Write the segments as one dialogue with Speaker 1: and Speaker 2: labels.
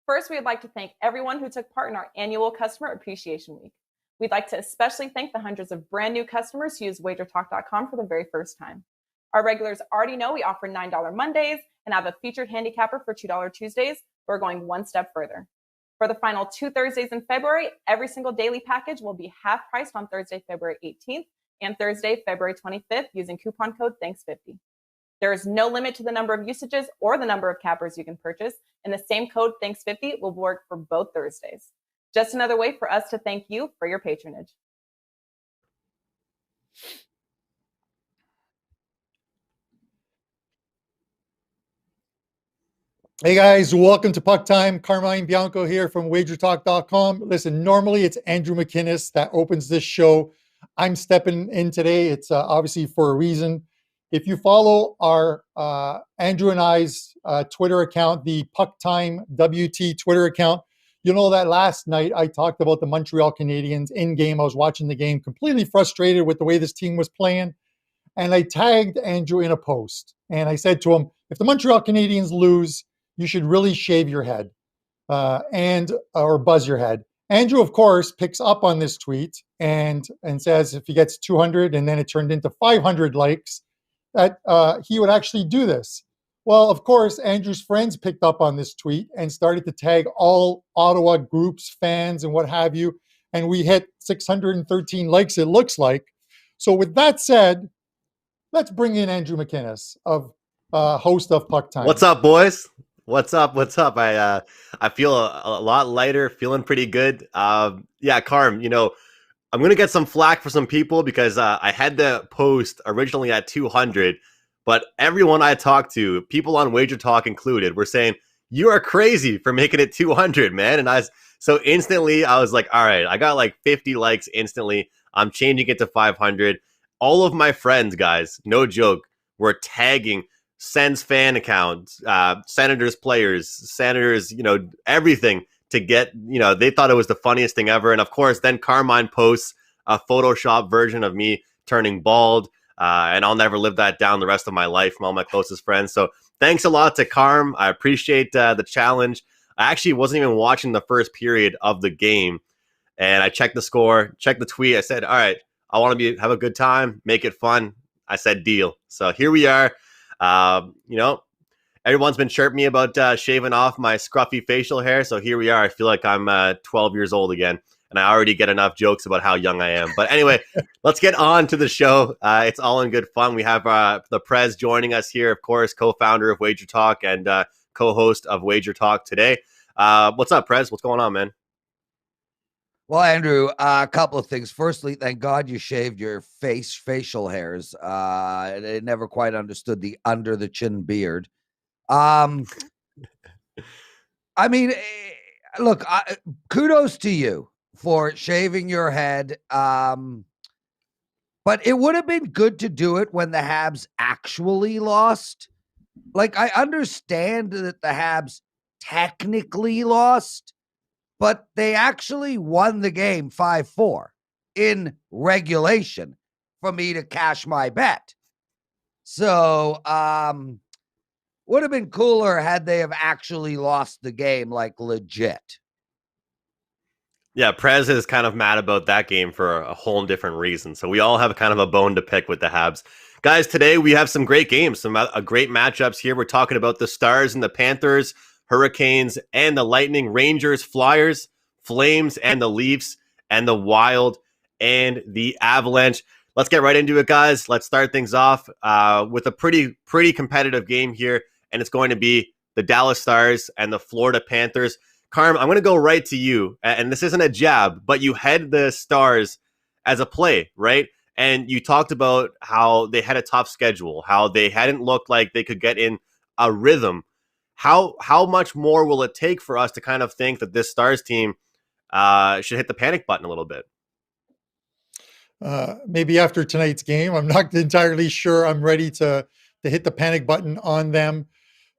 Speaker 1: First, we would like to thank everyone who took part in our annual Customer Appreciation Week. We'd like to especially thank the hundreds of brand new customers who use WagerTalk.com for the very first time. Our regulars already know we offer $9 Mondays and have a featured handicapper for $2 Tuesdays. We're going one step further. For the final 2 Thursdays in February, every single daily package will be half priced on Thursday, February 18th and Thursday, February 25th using coupon code THANKS50. There is no limit to the number of usages or the number of cappers you can purchase, and the same code THANKS50 will work for both Thursdays. Just another way for us to thank you for your patronage.
Speaker 2: Hey guys, welcome to Puck Time. Carmine, Bianco here from WagerTalk.com. Listen, normally it's Andrew McInnis that opens this show. I'm stepping in today. It's obviously for a reason. If you follow our Andrew and I's Twitter account, the Puck Time WT Twitter account, you know that last night I talked about the Montreal Canadiens in game. I was watching the game, completely frustrated with the way this team was playing. And I tagged Andrew in a post. And I said to him, if the Montreal Canadiens lose, you should really shave your head or buzz your head. Andrew, of course, picks up on this tweet and says if he gets 200 and then it turned into 500 likes, that he would actually do this. Well, of course, Andrew's friends picked up on this tweet and started to tag all Ottawa groups, fans, and what have you. And we hit 613 likes, it looks like. So with that said, let's bring in Andrew McInnis, host of Puck Time.
Speaker 3: What's up, boys? What's up? I feel a lot lighter, feeling pretty good. Yeah, Carm, I'm going to get some flack for some people because I had the post originally at 200, but everyone I talked to, people on Wager Talk included, were saying, you are crazy for making it 200, man. And so instantly I was like, all right, I got like 50 likes instantly. I'm changing it to 500. All of my friends, guys, no joke, were tagging Sens fan accounts, Senators players, Senators, everything to get, they thought it was the funniest thing ever. And of course, then Carmine posts a Photoshop version of me turning bald, and I'll never live that down the rest of my life from all my closest friends. So thanks a lot to Carm. I appreciate the challenge. I actually wasn't even watching the first period of the game, and I checked the score, checked the tweet. I said, all right, I want to have a good time, make it fun. I said, deal. So here we are. Everyone's been chirping me about shaving off my scruffy facial hair. So here we are. I feel like I'm 12 years old again, and I already get enough jokes about how young I am. But anyway, let's get on to the show. It's all in good fun. We have the Prez joining us here, of course, co-founder of Wager Talk and co-host of Wager Talk today. What's up, Prez? What's going on, man?
Speaker 4: Well, Andrew, a couple of things. Firstly, thank God you shaved your facial hairs. I never quite understood the under the chin beard. I mean, look, kudos to you for shaving your head. But it would have been good to do it when the Habs actually lost. Like, I understand that the Habs technically lost, but they actually won the game 5-4 in regulation for me to cash my bet. So, would have been cooler had they have actually lost the game, like legit.
Speaker 3: Yeah, Prez is kind of mad about that game for a whole different reason. So we all have kind of a bone to pick with the Habs. Guys, today we have some great games, some great matchups here. We're talking about the Stars and the Panthers, Hurricanes and the Lightning, Rangers, Flyers, Flames and the Leafs, and the Wild and the Avalanche. Let's get right into it, guys. Let's start things off with a pretty competitive game here, and it's going to be the Dallas Stars and the Florida Panthers. Carm, I'm going to go right to you, and this isn't a jab, but you had the Stars as a play, right? And you talked about how they had a tough schedule, how they hadn't looked like they could get in a rhythm. How much more will it take for us to kind of think that this Stars team should hit the panic button a little bit?
Speaker 2: Maybe after tonight's game, I'm not entirely sure I'm ready to hit the panic button on them.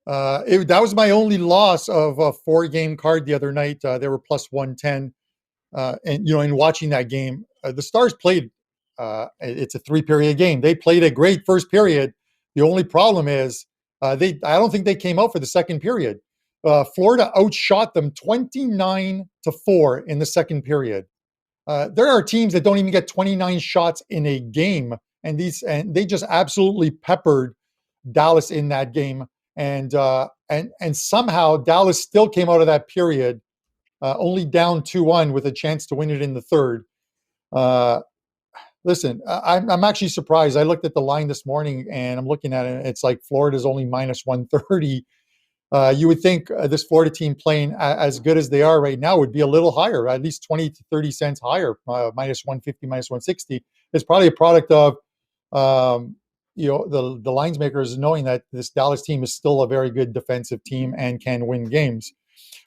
Speaker 2: That was my only loss of a 4-game card the other night. They were plus 110. And, in watching that game, the Stars played, it's a 3-period game. They played a great first period. The only problem is I don't think they came out for the second period. Florida outshot them 29-4 in the second period. There are teams that don't even get 29 shots in a game, and they just absolutely peppered Dallas in that game. And somehow Dallas still came out of that period only down 2-1 with a chance to win it in the third. Listen, I'm actually surprised. I looked at the line this morning and I'm looking at it. It's like Florida's only minus 130. You would think this Florida team playing as good as they are right now would be a little higher, at least 20 to 30 cents higher, minus 150, minus 160. It's probably a product of, the lines makers knowing that this Dallas team is still a very good defensive team and can win games.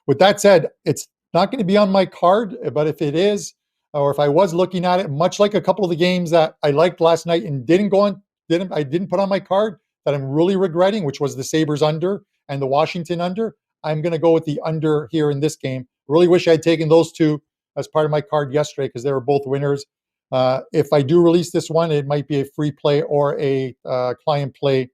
Speaker 2: With that said, it's not going to be on my card, but if it is, or if I was looking at it, much like a couple of the games that I liked last night and didn't put on my card that I'm really regretting, which was the Sabres under and the Washington under, I'm going to go with the under here in this game. Really wish I had taken those two as part of my card yesterday because they were both winners. If I do release this one, it might be a free play or a client play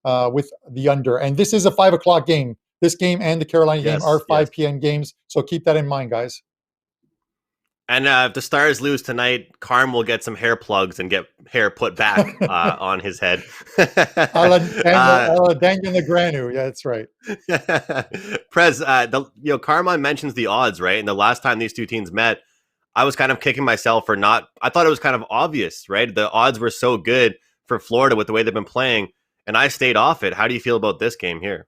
Speaker 2: with the under. And this is a 5 o'clock game. This game and the Carolina game are 5 p.m. games. So keep that in mind, guys.
Speaker 3: And if the Stars lose tonight, Carm will get some hair plugs and get hair put back on his head.
Speaker 2: Daniel Negreanu. Yeah, that's right.
Speaker 3: Prez, Carmine mentions the odds, right? And the last time these two teams met, I was kind of kicking myself for not. I thought it was kind of obvious, right? The odds were so good for Florida with the way they've been playing, and I stayed off it. How do you feel about this game here?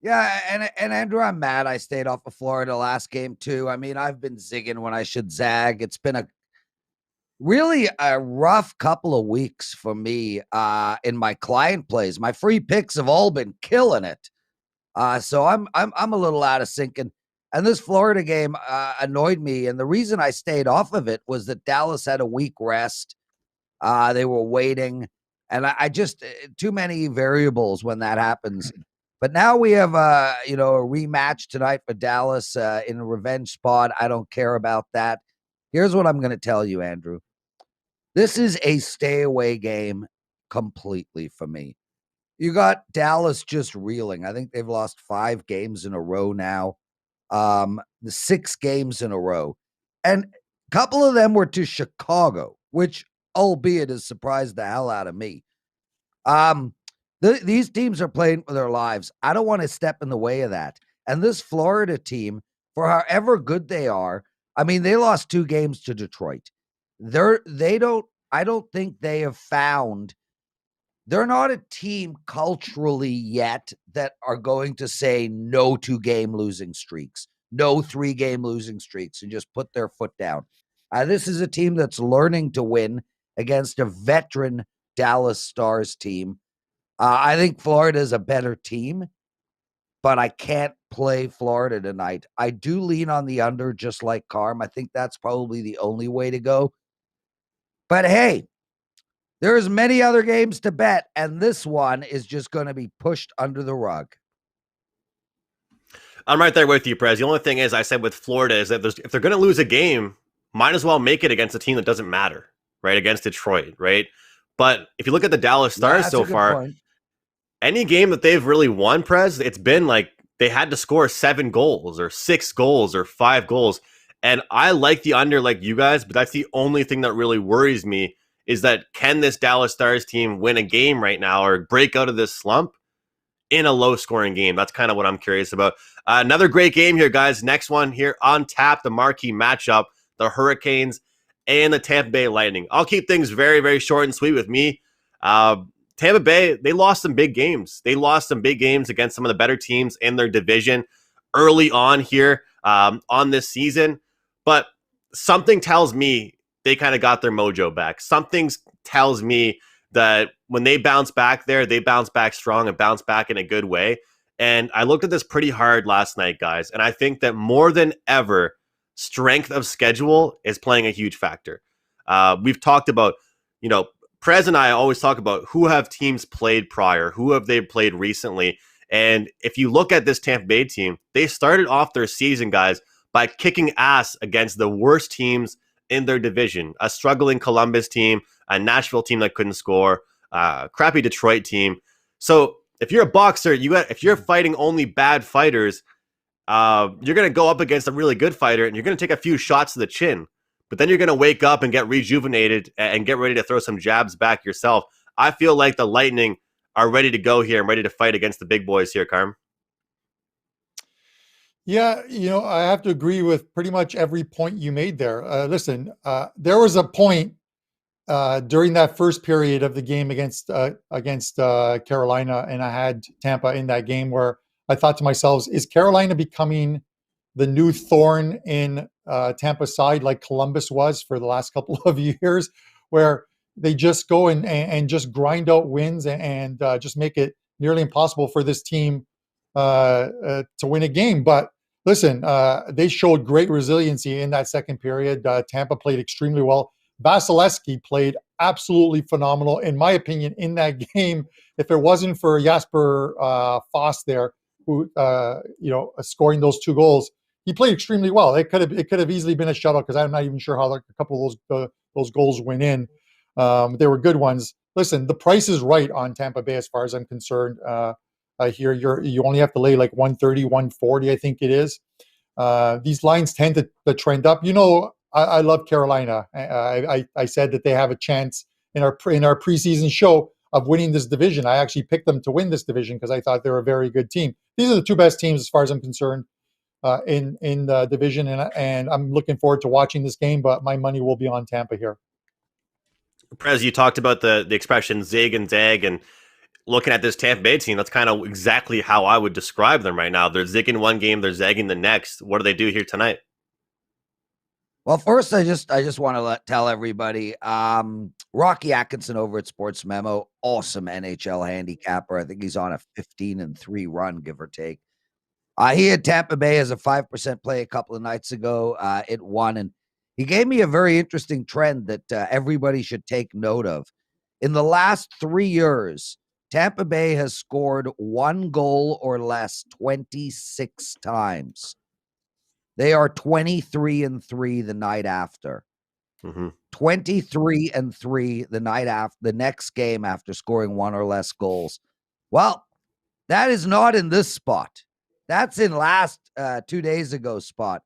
Speaker 4: Yeah, and Andrew, I'm mad I stayed off of Florida last game too. I mean, I've been zigging when I should zag. It's been really a rough couple of weeks for me in my client plays. My free picks have all been killing it. So I'm a little out of sync. And this Florida game annoyed me. And the reason I stayed off of it was that Dallas had a week rest. They were waiting. And I just too many variables when that happens. But now we have a rematch tonight for Dallas in a revenge spot. I don't care about that. Here's what I'm going to tell you, Andrew. This is a stay away game completely for me. You got Dallas just reeling. I think they've lost 5 games in a row now. The 6 games in a row. And a couple of them were to Chicago, which, albeit, has surprised the hell out of me. These teams are playing for their lives. I don't want to step in the way of that. And this Florida team, for however good they are, I mean, they lost 2 games to Detroit. I don't think they have found, they're not a team culturally yet that are going to say no 2-game losing streaks, no 3-game losing streaks, and just put their foot down. This is a team that's learning to win against a veteran Dallas Stars team. I think Florida is a better team, but I can't play Florida tonight. I do lean on the under just like Carm. I think that's probably the only way to go. But hey, there's many other games to bet, and this one is just going to be pushed under the rug.
Speaker 3: I'm right there with you, Prez. The only thing is, I said with Florida is that if they're going to lose a game, might as well make it against a team that doesn't matter, right? Against Detroit, right? But if you look at the Dallas Stars so far, point. Any game that they've really won, Prez, it's been like they had to score 7 goals or 6 goals or 5 goals. And I like the under like you guys, but that's the only thing that really worries me is that can this Dallas Stars team win a game right now or break out of this slump in a low-scoring game? That's kind of what I'm curious about. Another great game here, guys. Next one here on tap, the marquee matchup, the Hurricanes and the Tampa Bay Lightning. I'll keep things very, very short and sweet with me. Tampa Bay, they lost some big games. They lost some big games against some of the better teams in their division early on here on this season. But something tells me they kind of got their mojo back. Something tells me that when they bounce back there, they bounce back strong and bounce back in a good way. And I looked at this pretty hard last night, guys. And I think that more than ever, strength of schedule is playing a huge factor. We've talked about, Prez and I always talk about who have teams played prior, who have they played recently. And if you look at this Tampa Bay team, they started off their season, guys, by kicking ass against the worst teams in their division. A struggling Columbus team, a Nashville team that couldn't score, a crappy Detroit team. So if you're a boxer, if you're fighting only bad fighters, you're going to go up against a really good fighter and you're going to take a few shots to the chin, but then you're going to wake up and get rejuvenated and get ready to throw some jabs back yourself. I feel like the Lightning are ready to go here and ready to fight against the big boys here, Carm.
Speaker 2: Yeah, I have to agree with pretty much every point you made there. Listen, there was a point during that first period of the game against Carolina, and I had Tampa in that game, where I thought to myself, is Carolina becoming the new thorn in Tampa's side like Columbus was for the last couple of years, where they just go and just grind out wins and just make it nearly impossible for this team to win a game. But listen, they showed great resiliency in that second period. Tampa played extremely well. Vasilevsky played absolutely phenomenal, in my opinion, in that game. If it wasn't for Jasper Foss there, who scoring those 2 goals, he played extremely well. It could have easily been a shutout, because I'm not even sure how a couple of those goals went in. They were good ones. Listen, the price is right on Tampa Bay as far as I'm concerned. Here you only have to lay like 130, 140, I think it is. These lines tend to trend up. I love Carolina. I said that they have a chance in our preseason show of winning this division. I actually picked them to win this division because I thought they were a very good team. These are the 2 best teams as far as I'm concerned in the division, and I'm looking forward to watching this game. But my money will be on Tampa here.
Speaker 3: Prez, you talked about the expression zig and zag, and looking at this Tampa Bay team, that's kind of exactly how I would describe them right now. They're zigging one game, they're zagging the next. What do they do here tonight?
Speaker 4: Well, first, I just want to tell everybody, Rocky Atkinson over at Sports Memo, awesome NHL handicapper. I think he's on a 15-3 run, give or take. He had Tampa Bay as a 5% play a couple of nights ago. It won, and he gave me a very interesting trend that everybody should take note of. In the last 3 years, Tampa Bay has scored 1 goal or less 26 times. They are 23-3 the night after. 23-3 the night after, the next game after scoring 1 or less goals. Well, that is not in this spot. That's in last 2 days ago spot.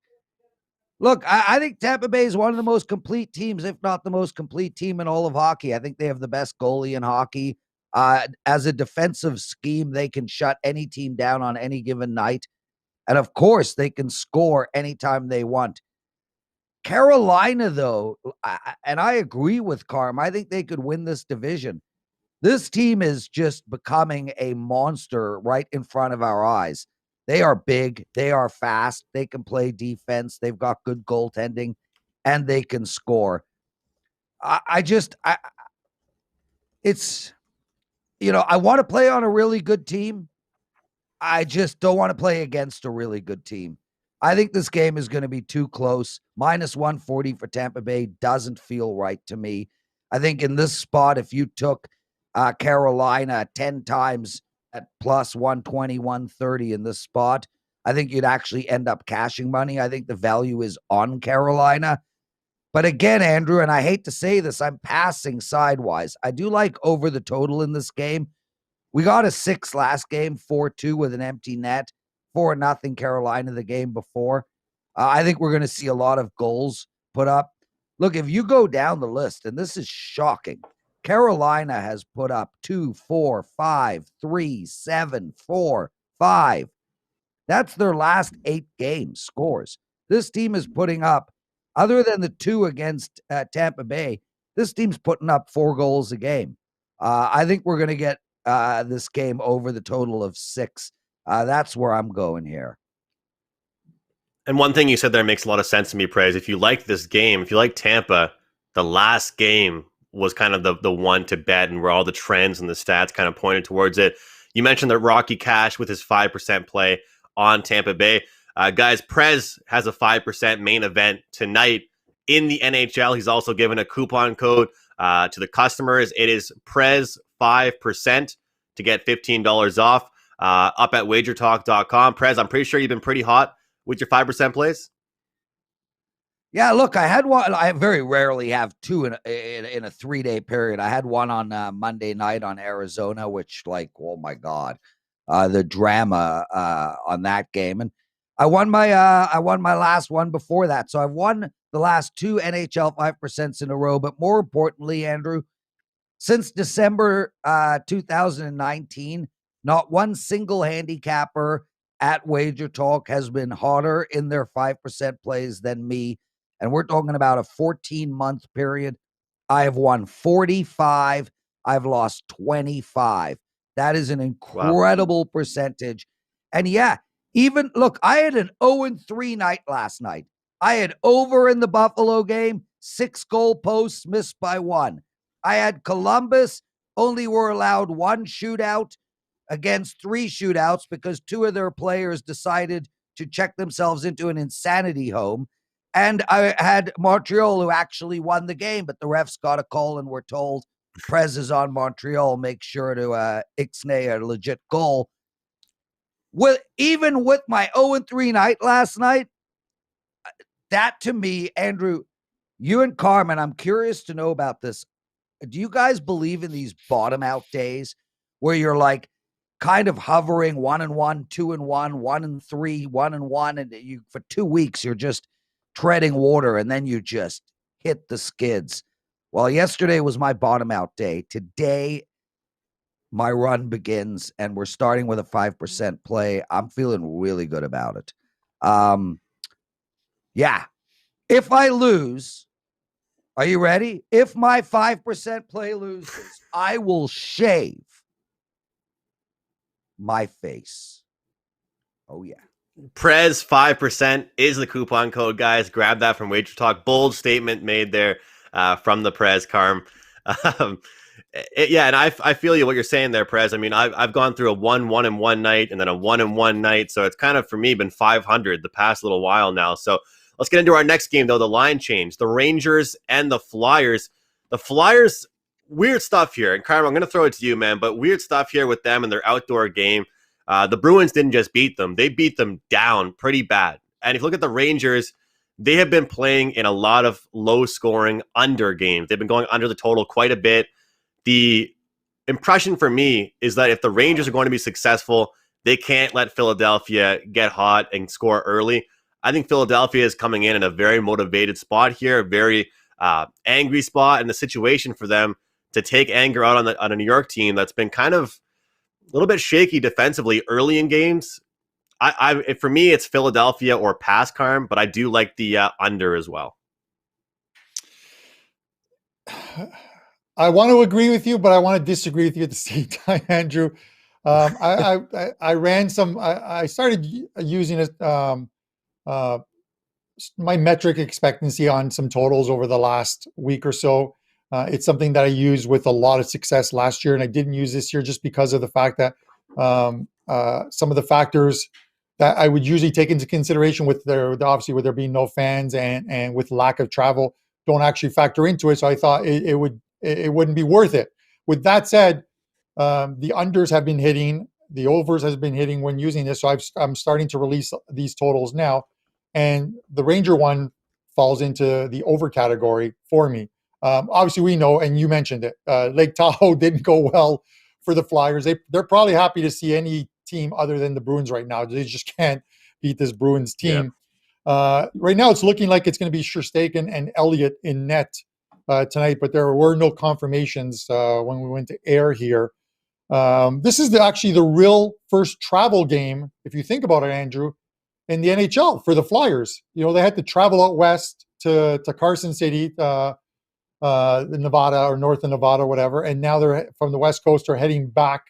Speaker 4: Look, I think Tampa Bay is one of the most complete teams, if not the most complete team in all of hockey. I think they have the best goalie in hockey. As a defensive scheme, they can shut any team down on any given night. And of course, they can score anytime they want. Carolina, though, and I agree with Carm, I think they could win this division. This team is just becoming a monster right in front of our eyes. They are big. They are fast. They can play defense. They've got good goaltending, and they can score. I want to play on a really good team. I just don't want to play against a really good team. I think this game is going to be too close. -140 for Tampa Bay doesn't feel right to me. I think in this spot, if you took Carolina 10 times at +120, 130 in this spot, I think you'd actually end up cashing money. I think the value is on Carolina. But again, Andrew, and I hate to say this, I'm passing sidewise. I do like over the total in this game. We got a 6 last game, 4-2 with an empty net, 4-0 Carolina the game before. I think we're going to see a lot of goals put up. Look, if you go down the list, and this is shocking, Carolina has put up 2, 4, 5, 3, 7, 4, 5. That's their last 8 games scores. This team is putting up, other than the 2 against Tampa Bay, this team's putting up 4 goals a game. I think we're going to get this game over the total of 6. That's where I'm going here.
Speaker 3: And one thing you said there makes a lot of sense to me, Prez. If you like this game, if you like Tampa, the last game was kind of the one to bet, and where all the trends and the stats kind of pointed towards it. You mentioned that Rocky Cash with his 5% play on Tampa Bay. Guys, Prez has a 5% main event tonight in the NHL. He's also given a coupon code to the customers. It is Prez 5% to get $15 off up at WagerTalk.com. Prez, I'm pretty sure you've been pretty hot with your 5% plays.
Speaker 4: Yeah, look, I had one. I very rarely have two in a 3-day period. I had one on Monday night on Arizona, which, like, oh my God, the drama on that game. And I won my last one before that. So I've won the last two NHL 5% in a row. But more importantly, Andrew, since December 2019, not one single handicapper at WagerTalk has been hotter in their 5% plays than me. And we're talking about a 14-month period. I have won 45. I've lost 25. That is an incredible percentage. And yeah, even look, I had an 0-3 night last night. I had over in the Buffalo game, 6 goal posts missed by 1. I had Columbus only were allowed 1 shootout against 3 shootouts because 2 of their players decided to check themselves into an insanity home. And I had Montreal, who actually won the game, but the refs got a call and were told Prez is on Montreal. Make sure to ixnay a legit goal. Even with my 0-3 night last night, that to me, Andrew, you and Carmine, I'm curious to know about this. Do you guys believe in these bottom out days where you're like kind of hovering 1-1, 2-1, 1-3, 1-1, and you for 2 weeks you're just treading water and then you just hit the skids? Well, yesterday was my bottom out day. Today, my run begins and we're starting with a 5% play. I'm feeling really good about it. Yeah. If I lose, are you ready? If my 5% play loses, I will shave my face. Oh, yeah.
Speaker 3: Prez 5% is the coupon code, guys. Grab that from WagerTalk. Bold statement made there from the Prez, Carm. And I feel you what you're saying there, Prez. I mean, I've gone through a 1-1-1 night and then a 1-1 night. So it's kind of, for me, been 500 the past little while now. So let's get into our next game, though. The line change. The Rangers and the Flyers. The Flyers, weird stuff here. And Carm, I'm going to throw it to you, man. But weird stuff here with them and their outdoor game. The Bruins didn't just beat them. They beat them down pretty bad. And if you look at the Rangers, they have been playing in a lot of low-scoring under games. They've been going under the total quite a bit. The impression for me is that if the Rangers are going to be successful, they can't let Philadelphia get hot and score early. I think Philadelphia is coming in a very motivated spot here, a very angry spot, and the situation for them to take anger out on a New York team that's been kind of a little bit shaky defensively early in games. For me, it's Philadelphia or pass, Carm, but I do like the under as well.
Speaker 2: I want to agree with you, but I want to disagree with you at the same time, Andrew. I ran some. I started using it. My metric expectancy on some totals over the last week or so. It's something that I used with a lot of success last year, and I didn't use this year just because of the fact that some of the factors that I would usually take into consideration with obviously with there being no fans and with lack of travel don't actually factor into it. So I thought it wouldn't be worth it. With that said, the unders have been hitting, the overs has been hitting when using this. So I'm starting to release these totals now, and the Ranger one falls into the over category for me. Obviously, we know, and you mentioned it, Lake Tahoe didn't go well for the Flyers. They're probably happy to see any team other than the Bruins right now. They just can't beat this Bruins team. Yeah. Right now, it's looking like it's going to be Scherstaken and Elliott in net tonight, but there were no confirmations when we went to air here. This is actually the real first travel game, if you think about it, Andrew, in the NHL for the Flyers. You know, they had to travel out west to Carson City, Nevada or north of Nevada, whatever, and now they're from the West Coast are heading back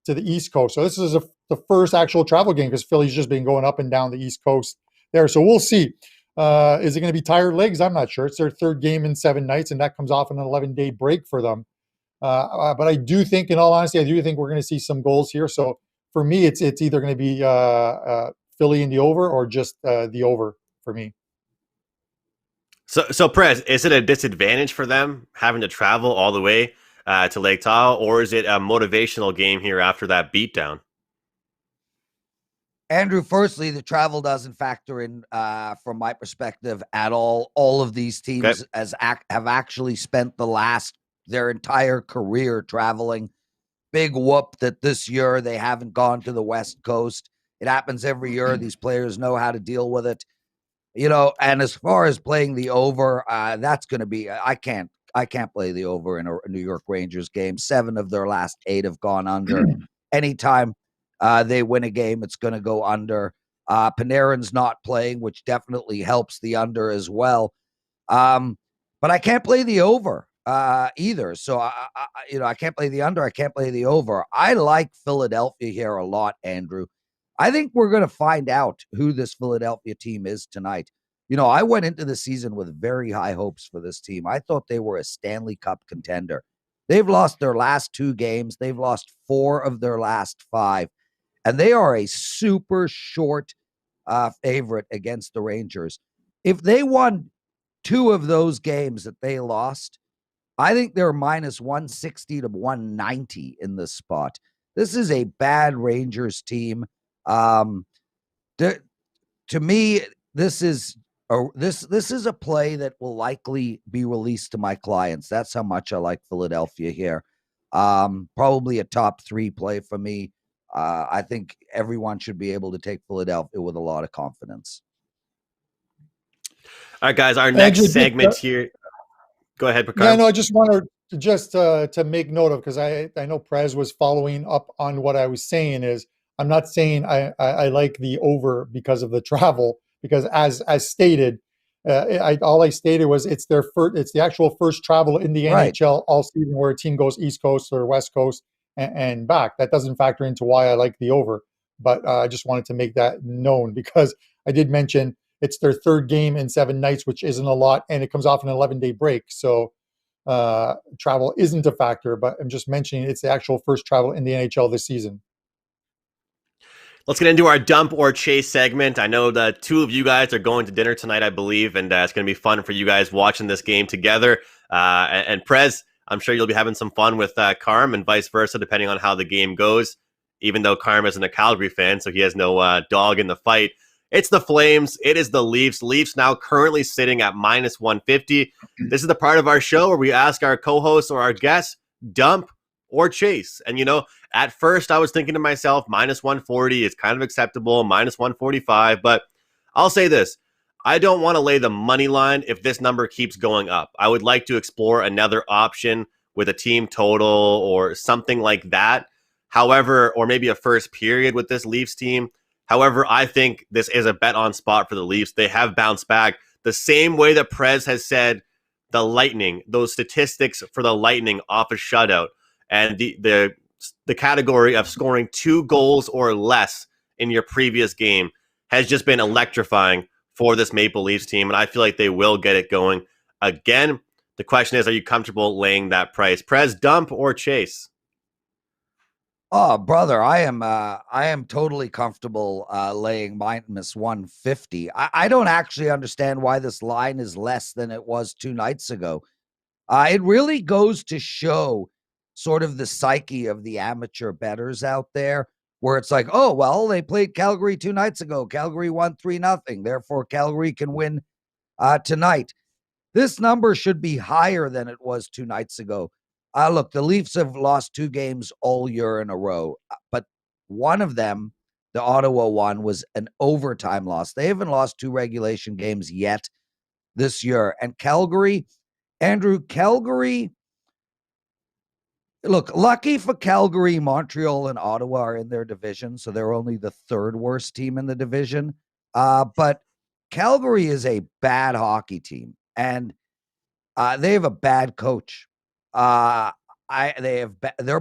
Speaker 2: to the East Coast. So this is the first actual travel game because Philly's just been going up and down the East Coast there. So we'll see. Is it going to be tired legs? I'm not sure. It's their third game in 7 nights, and that comes off an 11-day break for them. But I do think, in all honesty, we're going to see some goals here. So for me, it's either going to be Philly in the over or just the over for me.
Speaker 3: So Prez, is it a disadvantage for them having to travel all the way to Lake Tahoe, or is it a motivational game here after that beatdown?
Speaker 4: Andrew, firstly, the travel doesn't factor in, from my perspective, at all. All of these teams have actually spent their entire career traveling. Big whoop that this year they haven't gone to the West Coast. It happens every year. These players know how to deal with it. And as far as playing the over, that's going to be, I can't play the over in a New York Rangers game. 7 of their last 8 have gone under. Anytime they win a game, it's going to go under. Panarin's not playing, which definitely helps the under as well. But I can't play the over either. So I can't play the under. I can't play the over. I like Philadelphia here a lot, Andrew. I think we're going to find out who this Philadelphia team is tonight. I went into the season with very high hopes for this team. I thought they were a Stanley Cup contender. They've lost their last 2 games. They've lost 4 of their last 5. And they are a super short favorite against the Rangers. If they won 2 of those games that they lost, I think they're minus 160 to 190 in this spot. This is a bad Rangers team. To me, this is a play that will likely be released to my clients. That's how much I like Philadelphia here. Probably a top 3 play for me. I think everyone should be able to take Philadelphia with a lot of confidence.
Speaker 3: All right, guys, our next segment here. Go ahead, Picard.
Speaker 2: Yeah, no, I just wanted to make note of, because I know Prez was following up on what I was saying. Is I'm not saying I like the over because of the travel, because as stated, all I stated was it's the actual first travel in the NHL all season where a team goes East Coast or West Coast and back. That doesn't factor into why I like the over, but I just wanted to make that known, because I did mention it's their 3rd game in 7 nights, which isn't a lot, and it comes off an 11-day break. So travel isn't a factor, but I'm just mentioning it's the actual first travel in the NHL this season.
Speaker 3: Let's get into our dump or chase segment. I know the 2 of you guys are going to dinner tonight, I believe, and it's going to be fun for you guys watching this game together. And Prez, I'm sure you'll be having some fun with Carm, and vice versa, depending on how the game goes, even though Carm isn't a Calgary fan, so he has no dog in the fight. It's the Flames. It is the Leafs. Leafs now currently sitting at minus 150. This is the part of our show where we ask our co-hosts or our guests, dump or chase. And, at first I was thinking to myself, minus 140 is kind of acceptable, minus 145. But I'll say this. I don't want to lay the money line if this number keeps going up. I would like to explore another option with a team total or something like that. However, or maybe a first period with this Leafs team. However, I think this is a bet on spot for the Leafs. They have bounced back the same way that Prez has said the Lightning, those statistics for the Lightning off a shutout, and the category of scoring 2 goals or less in your previous game has just been electrifying for this Maple Leafs team, and I feel like they will get it going again. The question is, are you comfortable laying that price? Prez, dump or chase?
Speaker 4: Oh, brother, I am totally comfortable laying minus 150. I don't actually understand why this line is less than it was 2 nights ago. It really goes to show sort of the psyche of the amateur bettors out there, where it's like, oh, well, they played Calgary 2 nights ago. Calgary won 3-0. Therefore, Calgary can win tonight. This number should be higher than it was 2 nights ago. Look, the Leafs have lost 2 games all year in a row, but one of them, the Ottawa one, was an overtime loss. They haven't lost 2 regulation games yet this year. And Calgary, Andrew, look, lucky for Calgary, Montreal and Ottawa are in their division, so they're only the 3rd worst team in the division. But Calgary is a bad hockey team, and they have a bad coach. They're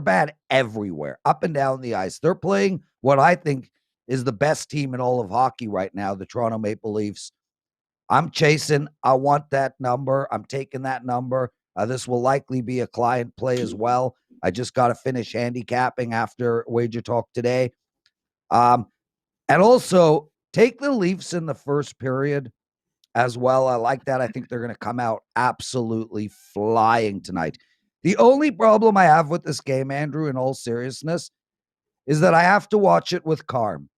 Speaker 4: bad everywhere, up and down the ice. They're playing what I think is the best team in all of hockey right now, the Toronto Maple Leafs. I'm chasing. I want that number. I'm taking that number. This will likely be a client play as well. I just got to finish handicapping after WagerTalk today. And also take the Leafs in the first period as well. I like that. I think they're going to come out absolutely flying tonight. The only problem I have with this game, Andrew, in all seriousness, is that I have to watch it with Carm.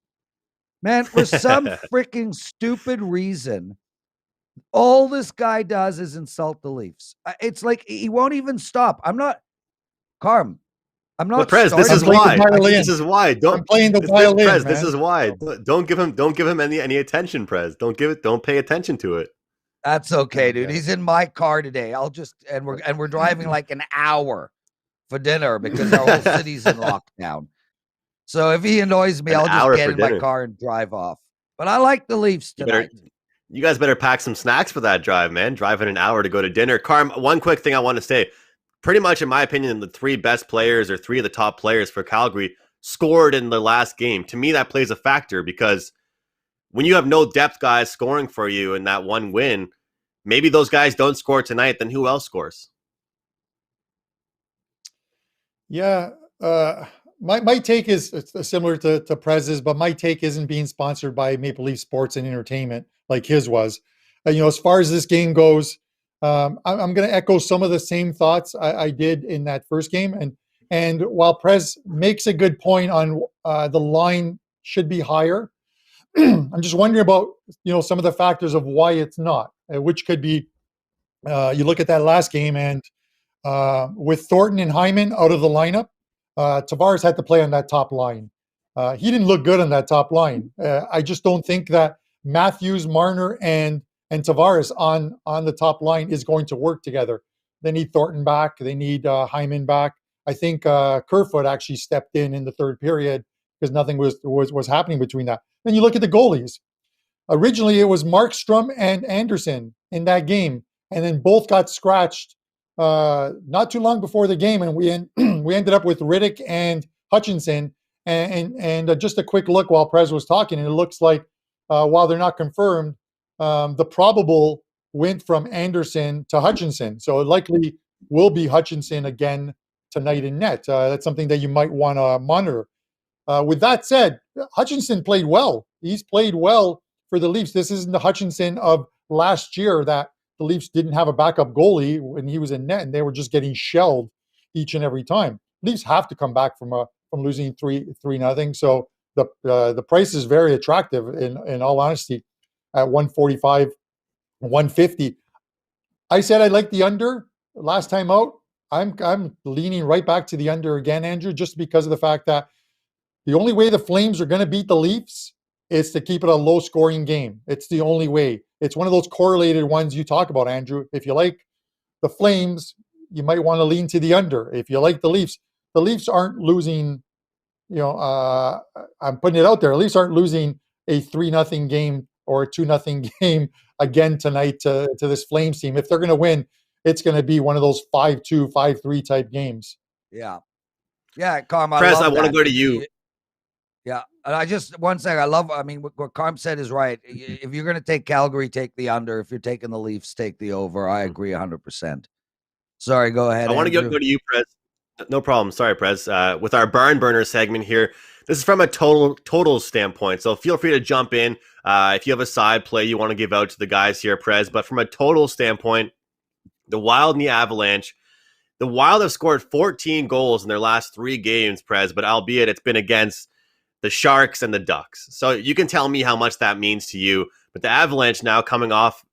Speaker 4: Man, for some freaking stupid reason, all this guy does is insult the Leafs. It's like he won't even stop. I'm not, Carm. I'm not.
Speaker 3: But Prez, this is why. This is why. Don't
Speaker 2: I'm playing the violin,
Speaker 3: Prez,
Speaker 2: man.
Speaker 3: this is why. Don't give him any attention, Prez. Don't pay attention to it.
Speaker 4: That's okay, dude. He's in my car today. We're driving like an hour for dinner because our whole city's in lockdown. So if he annoys me, I'll just get in my car and drive off. But I like the Leafs tonight.
Speaker 3: You guys better pack some snacks for that drive, man. Driving an hour to go to dinner. Carm, one quick thing I want to say. Pretty much, in my opinion, the three best players or three of the top players for Calgary scored in the last game. To me, that plays a factor because when you have no depth guys scoring for you in that one win, maybe those guys don't score tonight, then who else scores?
Speaker 2: Yeah. My take is similar to Prez's, but my take isn't being sponsored by Maple Leaf Sports and Entertainment like his was. As far as this game goes, I'm going to echo some of the same thoughts I did in that first game. And while Prez makes a good point on the line should be higher, I'm just wondering about some of the factors of why it's not, which could be you look at that last game and with Thornton and Hyman out of the lineup, Tavares had to play on that top line. He didn't look good on that top line. I just don't think that Matthews, Marner, and Tavares on the top line is going to work together. They need Thornton back. They need Hyman back. I think Kerfoot actually stepped in the third period because nothing was happening between that. Then you look at the goalies. Originally, it was Markstrom and Anderson in that game, and then both got scratched not too long before the game, and we ended up with Riddick and Hutchinson. And just a quick look while Prez was talking, and it looks like while they're not confirmed, the probable went from Anderson to Hutchinson. So it likely will be Hutchinson again tonight in net. That's something that you might want to monitor. With that said, Hutchinson played well. He's played well for the Leafs. This isn't the Hutchinson of last year that the Leafs didn't have a backup goalie when he was in net, and they were just getting shelled each and every time. Leafs have to come back from losing 3-0. So the price is very attractive in all honesty at 145, 150. I said I like the under last time out. I'm leaning right back to the under again, Andrew, just because of the fact that the only way the Flames are going to beat the Leafs is to keep it a low-scoring game. It's the only way. It's one of those correlated ones you talk about, Andrew. If you like the Flames, you might want to lean to the under. If you like the Leafs aren't losing, I'm putting it out there, the Leafs aren't losing a 3-0 game or a 2-0 game again tonight to this Flames team. If they're going to win, it's going to be one of those 5-2, 5-3 type games.
Speaker 4: Yeah. Yeah, Carmine.
Speaker 3: Prez, I want to go to you.
Speaker 4: Yeah. And one second. What Carm said is right. If you're going to take Calgary, take the under. If you're taking the Leafs, take the over. I agree 100%. Sorry, go ahead.
Speaker 3: I want to go to you, Prez. No problem. Sorry, Prez. With our barn burner segment here, this is from a total standpoint. So feel free to jump in if you have a side play you want to give out to the guys here, Prez. But from a total standpoint, the Wild and the Avalanche, the Wild have scored 14 goals in their last 3 games, Prez, but albeit it's been against the Sharks and the Ducks. So you can tell me how much that means to you. But the Avalanche now coming off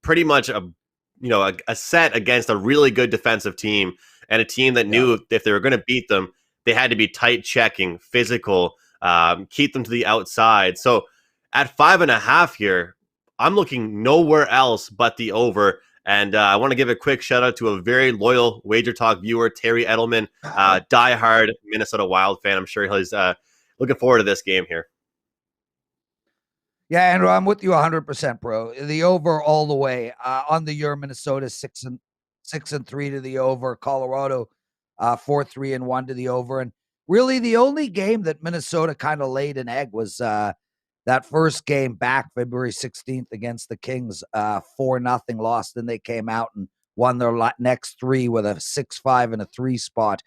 Speaker 3: pretty much a set against a really good defensive team and a team that knew if they were going to beat them, they had to be tight checking, physical, keep them to the outside. So at 5.5 here, I'm looking nowhere else but the over. And I want to give a quick shout out to a very loyal WagerTalk viewer, Terry Edelman, diehard Minnesota Wild fan. I'm sure he's looking forward to this game here.
Speaker 4: Yeah, Andrew, I'm with you 100%, bro. The over all the way. On the year, Minnesota 6-3 to the over. Colorado 4-3-1 to the over. And really, the only game that Minnesota kind of laid an egg was that first game back February 16th against the Kings, 4-0 loss. Then they came out and won their next 3 with a 6-5 and a 3 spot.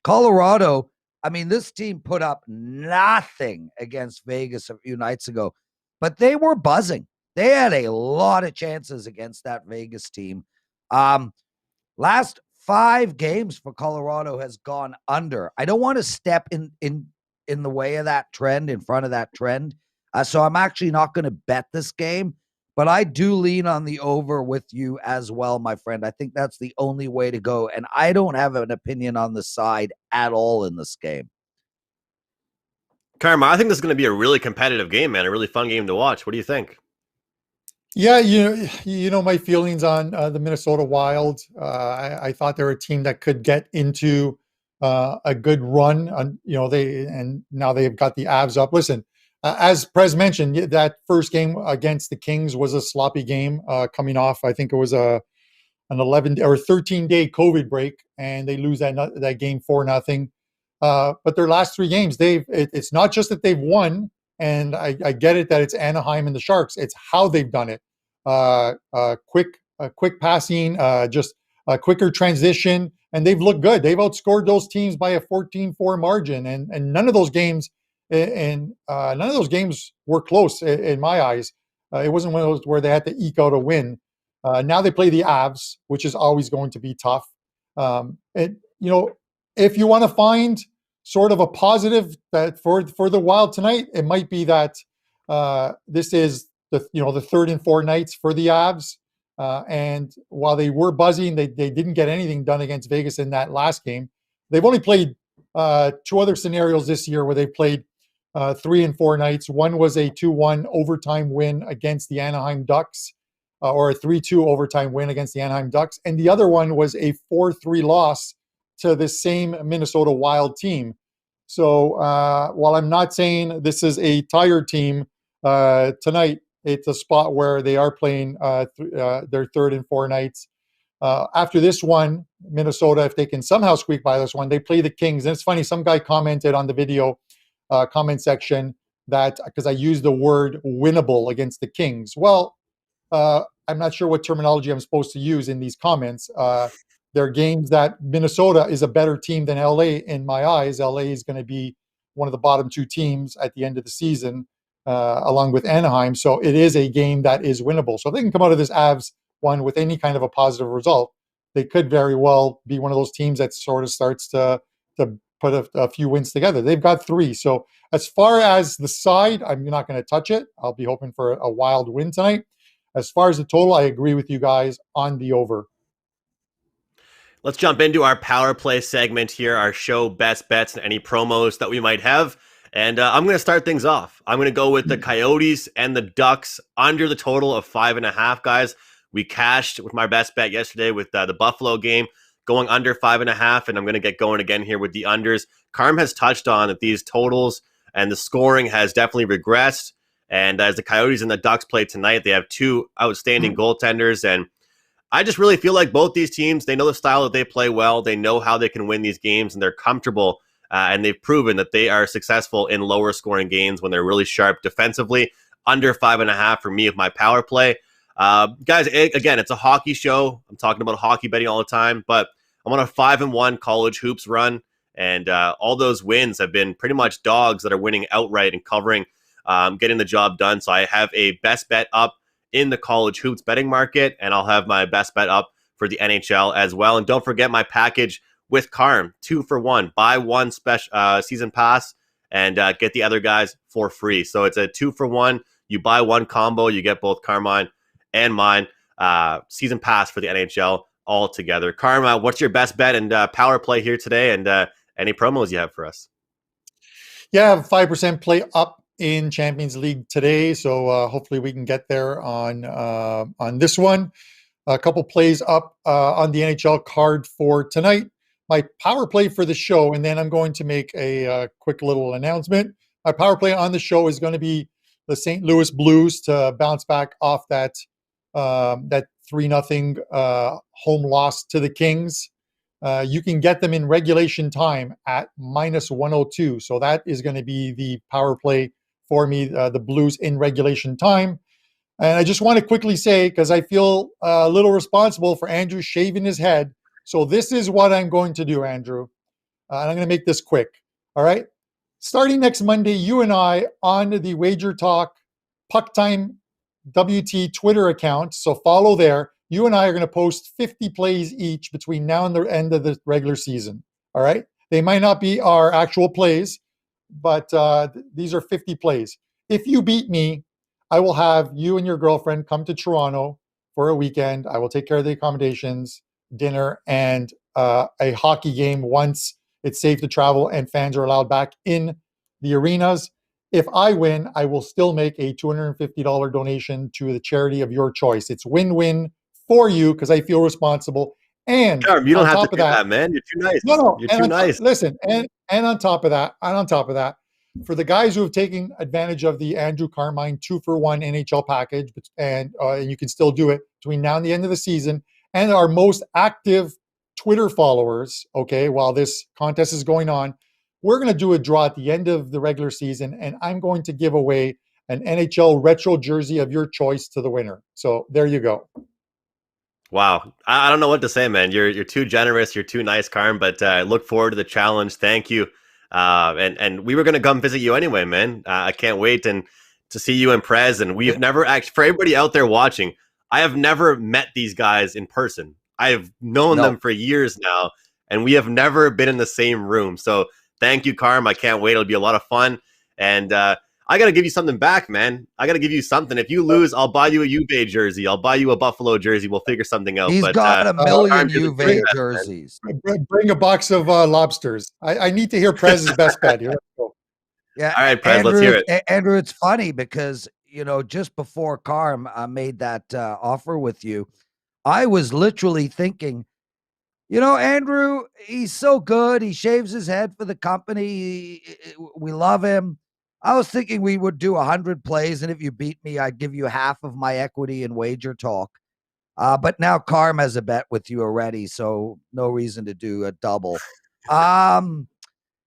Speaker 4: Colorado, this team put up nothing against Vegas a few nights ago, but they were buzzing. They had a lot of chances against that Vegas team. Last 5 games for Colorado has gone under. I don't want to step in in the way of that trend, in front of that trend. So I'm actually not going to bet this game, but I do lean on the over with you as well, my friend. I think that's the only way to go. And I don't have an opinion on the side at all in this game.
Speaker 3: Carmine, I think this is going to be a really competitive game, man. A really fun game to watch. What do you think?
Speaker 2: Yeah, you know my feelings on the Minnesota Wild. I thought they're a team that could get into a good run. And now they've got the Avs up. Listen, as Prez mentioned, that first game against the Kings was a sloppy game, coming off. I think it was an 11 or 13-day COVID break, and they lose that game 4-0. But their last three games, it's not just that they've won. And I get it that it's Anaheim and the Sharks. It's how they've done it. Quick passing, just a quicker transition, and they've looked good. They've outscored those teams by a 14-4 margin, and none of those games, were close in my eyes. It wasn't one of those where they had to eke out a win. Now they play the Avs, which is always going to be tough. If you want to find sort of a positive that for the Wild tonight, it might be that this is the third and four nights for the Avs, and while they were buzzing, they didn't get anything done against Vegas in that last game. They've only played two other scenarios this year where they played 3 and 4 nights. One was a 2-1 overtime win against the Anaheim Ducks, or a 3-2 overtime win against the Anaheim Ducks, and the other one was a 4-3 loss to the same Minnesota Wild team. So while I'm not saying this is a tired team tonight, it's a spot where they are playing their third and four nights. After this one, Minnesota, if they can somehow squeak by this one, they play the Kings. And it's funny, some guy commented on the video comment section that because I used the word winnable against the Kings. Well, I'm not sure what terminology I'm supposed to use in these comments. There are games that Minnesota is a better team than LA in my eyes. LA is going to be one of the bottom two teams at the end of the season, along with Anaheim. So it is a game that is winnable. So if they can come out of this Avs one with any kind of a positive result, they could very well be one of those teams that sort of starts to put a few wins together. They've got 3. So as far as the side, I'm not going to touch it. I'll be hoping for a Wild win tonight. As far as the total, I agree with you guys on the over.
Speaker 3: Let's jump into our power play segment here, our show best bets and any promos that we might have. And I'm going to start things off. I'm going to go with the Coyotes and the Ducks under the total of 5.5, guys. We cashed with my best bet yesterday with the Buffalo game going under 5.5, and I'm going to get going again here with the unders. Carm has touched on that these totals and the scoring has definitely regressed. And as the Coyotes and the Ducks play tonight, they have 2 outstanding goaltenders, and I just really feel like both these teams, they know the style that they play well. They know how they can win these games, and they're comfortable. And they've proven that they are successful in lower scoring games when they're really sharp defensively. Under 5.5 for me of my power play. Guys, again, it's a hockey show. I'm talking about hockey betting all the time, but I'm on a 5-1 college hoops run. And all those wins have been pretty much dogs that are winning outright and covering, getting the job done. So I have a best bet up in the college hoops betting market, and I'll have my best bet up for the NHL as well. And don't forget my package with Carm, 2 for 1. Buy one special season pass and get the other guys for free. So it's a 2 for 1. You buy one combo, you get both Carmine and mine season pass for the NHL all together. Carmine, what's your best bet and power play here today, and any promos you have for us?
Speaker 2: Yeah, I have a 5% play up in Champions League today, so hopefully we can get there on this one. A couple plays up on the NHL card for tonight. My power play for the show, and then I'm going to make a quick little announcement. My power play on the show is going to be the St. Louis Blues to bounce back off that 3-0 home loss to the Kings. You can get them in regulation time at -102. So that is going to be the power play for me, the Blues in regulation time. And I just want to quickly say, because I feel a little responsible for Andrew shaving his head. So this is what I'm going to do, Andrew. And I'm going to make this quick. All right. Starting next Monday, you and I on the WagerTalk Puck Time WT Twitter account. So follow there. You and I are going to post 50 plays each between now and the end of the regular season. All right. They might not be our actual plays, but these are 50 plays. If you beat me, I will have you and your girlfriend come to Toronto for a weekend. I will take care of the accommodations, dinner, and a hockey game once it's safe to travel and fans are allowed back in the arenas. If I win, I will still make a $250 donation to the charity of your choice. It's win-win for you because I feel responsible. And
Speaker 3: Carm, you don't
Speaker 2: on
Speaker 3: have to
Speaker 2: top of
Speaker 3: do
Speaker 2: that,
Speaker 3: that, man. You're too nice.
Speaker 2: no,
Speaker 3: You're
Speaker 2: and
Speaker 3: too nice.
Speaker 2: listen, and on top of that, for the guys who have taken advantage of the Andrew Carmine 2-for-1 NHL package, and you can still do it between now and the end of the season, and our most active Twitter followers, okay, while this contest is going on, we're going to do a draw at the end of the regular season, and I'm going to give away an NHL retro jersey of your choice to the winner. So there you go.
Speaker 3: Wow. I don't know what to say, man. You're too generous. You're too nice, Carm, but I look forward to the challenge. Thank you. And we were going to come visit you anyway, man. I can't wait and to see you in Prez. And we've never actually, for everybody out there watching, I have never met these guys in person. I have known them for years now, and we have never been in the same room. So thank you, Carm. I can't wait. It'll be a lot of fun. And I got to give you something back, man. I got to give you something. If you lose, I'll buy you a Juve jersey. I'll buy you a Buffalo jersey. We'll figure something out.
Speaker 4: He's got a million Juve jerseys.
Speaker 2: Bring a box of lobsters. I need to hear Prez's best bet here.
Speaker 3: Yeah. All right, Prez, let's hear it.
Speaker 4: Andrew, it's funny because, just before Carm made that offer with you, I was literally thinking, Andrew, he's so good. He shaves his head for the company. We love him. I was thinking we would do 100 plays, and if you beat me, I'd give you half of my equity in WagerTalk. But now Carm has a bet with you already, so no reason to do a double.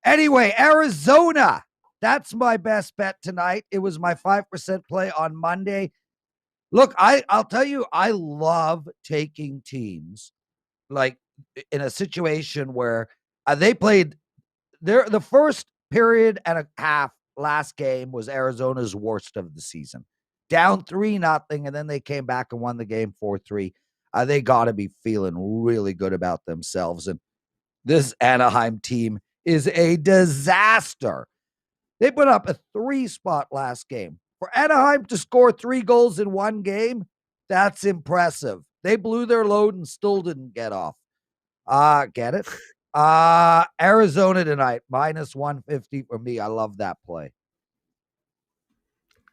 Speaker 4: Anyway, Arizona. That's my best bet tonight. It was my 5% play on Monday. Look, I'll tell you, I love taking teams like in a situation where they played the first period and a half. Last game was Arizona's worst of the season. Down 3-0, and then they came back and won the game 4-3. They got to be feeling really good about themselves. And this Anaheim team is a disaster. They put up a 3-spot last game. For Anaheim to score 3 goals in one game, that's impressive. They blew their load and still didn't get off. Get it? Arizona tonight, -150 for me. I love that play.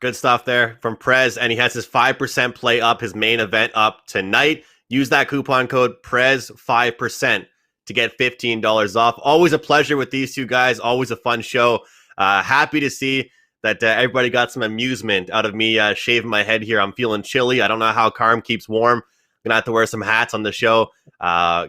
Speaker 3: Good stuff there from Prez, and he has his 5% play up, his main event up tonight. Use that coupon code PREZ5% to get $15 off. Always a pleasure with these two guys. Always a fun show. Happy to see that everybody got some amusement out of me shaving my head here. I'm feeling chilly. I don't know how Carm keeps warm. Gonna have to wear some hats on the show.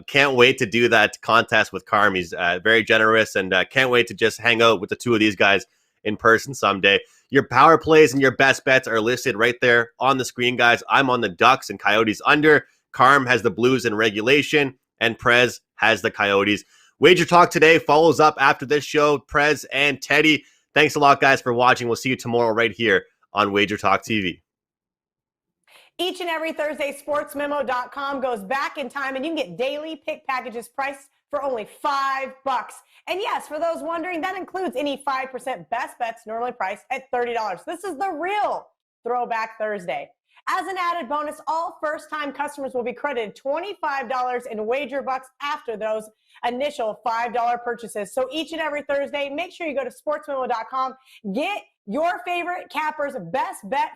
Speaker 3: Can't wait to do that contest with Carm. He's very generous, and can't wait to just hang out with the two of these guys in person someday. Your power plays and your best bets are listed right there on the screen, guys. I'm on the Ducks and Coyotes under. Carm has the Blues in regulation, and Prez has the Coyotes. Wager Talk today follows up after this show. Prez and Teddy. Thanks a lot, guys, for watching. We'll see you tomorrow right here on Wager Talk TV.
Speaker 5: Each and every Thursday, sportsmemo.com goes back in time, and you can get daily pick packages priced for only $5. And yes, for those wondering, that includes any 5% best bets normally priced at $30. This is the real Throwback Thursday. As an added bonus, all first-time customers will be credited $25 in wager bucks after those initial $5 purchases. So each and every Thursday, make sure you go to sportsmemo.com, get your favorite capper's best bet